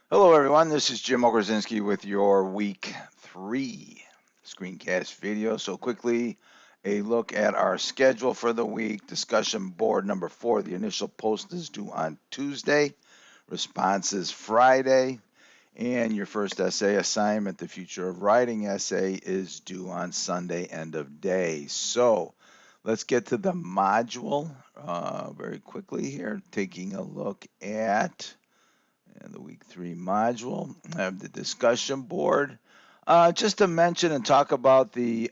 Hello, everyone. This is Jim Okerzinski with your week 3 screencast video. So, quickly, a look at our schedule for the week. Discussion board number 4. The initial post is due on Tuesday, responses Friday, and your first essay assignment, the future of writing essay, is due on Sunday, end of day. So, let's get to the module very quickly here, taking a look at and the week 3 module. I have the discussion board. Just to mention and talk about the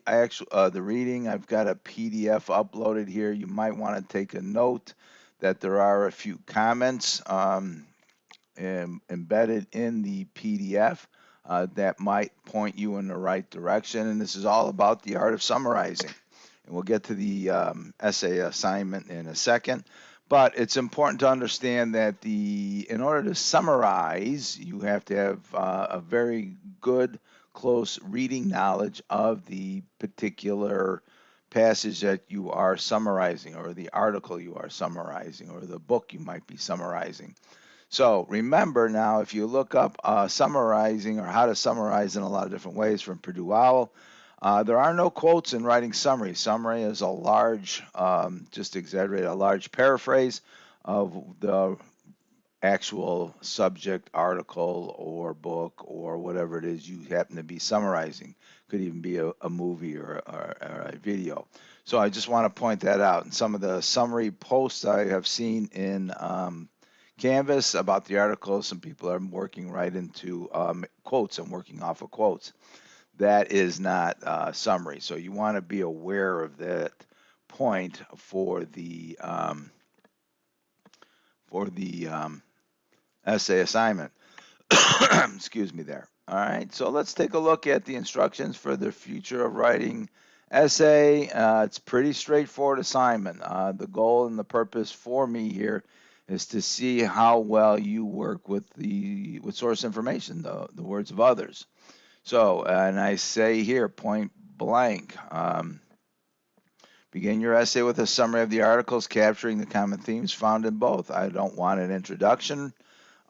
reading, I've got a PDF uploaded here. You might want to take a note that there are a few comments embedded in the PDF that might point you in the right direction. And this is all about the art of summarizing. And we'll get to the essay assignment in a second. But it's important to understand that in order to summarize, you have to have a very good, close reading knowledge of the particular passage that you are summarizing, or the article you are summarizing, or the book you might be summarizing. So remember now, if you look up summarizing or how to summarize in a lot of different ways from Purdue Owl, there are no quotes in writing summary. Summary is a large, just to exaggerate, a large paraphrase of the actual subject, article, or book, or whatever it is you happen to be summarizing. Could even be a movie or a video. So I just want to point that out. And some of the summary posts I have seen in Canvas about the article, some people are working right into quotes and working off of quotes. That is not summary. So you want to be aware of that point for the essay assignment. Excuse me there. All right, so let's take a look at the instructions for the future of writing essay. It's pretty straightforward assignment. The goal and the purpose for me here is to see how well you work with source information, the words of others. So, and I say here, point blank, begin your essay with a summary of the articles capturing the common themes found in both. I don't want an introduction.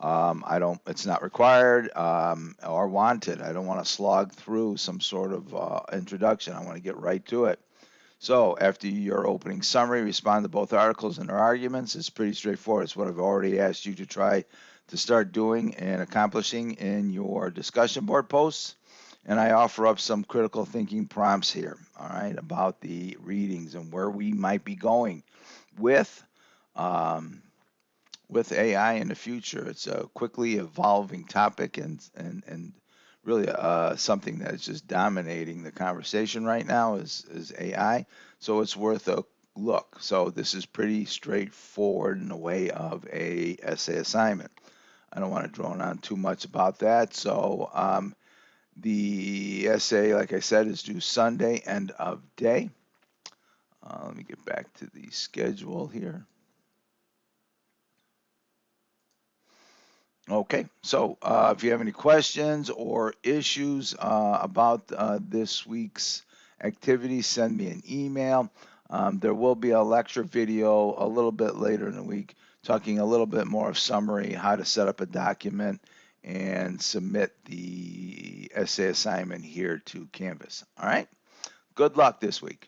It's not required or wanted. I don't want to slog through some sort of introduction. I want to get right to it. So, after your opening summary, respond to both articles and their arguments. It's pretty straightforward. It's what I've already asked you to try to start doing and accomplishing in your discussion board posts. And I offer up some critical thinking prompts here, all right, about the readings and where we might be going with um, AI in the future. It's a quickly evolving topic and really something that is just dominating the conversation right now is AI. So it's worth a look. So this is pretty straightforward in the way of a essay assignment. I don't want to drone on too much about that. So the essay, like I said, is due Sunday, end of day. Let me get back to the schedule here. Okay, so if you have any questions or issues about this week's activity, send me an email. There will be a lecture video a little bit later in the week talking a little bit more of summary, how to set up a document, and submit the essay assignment here to Canvas. All right, good luck this week.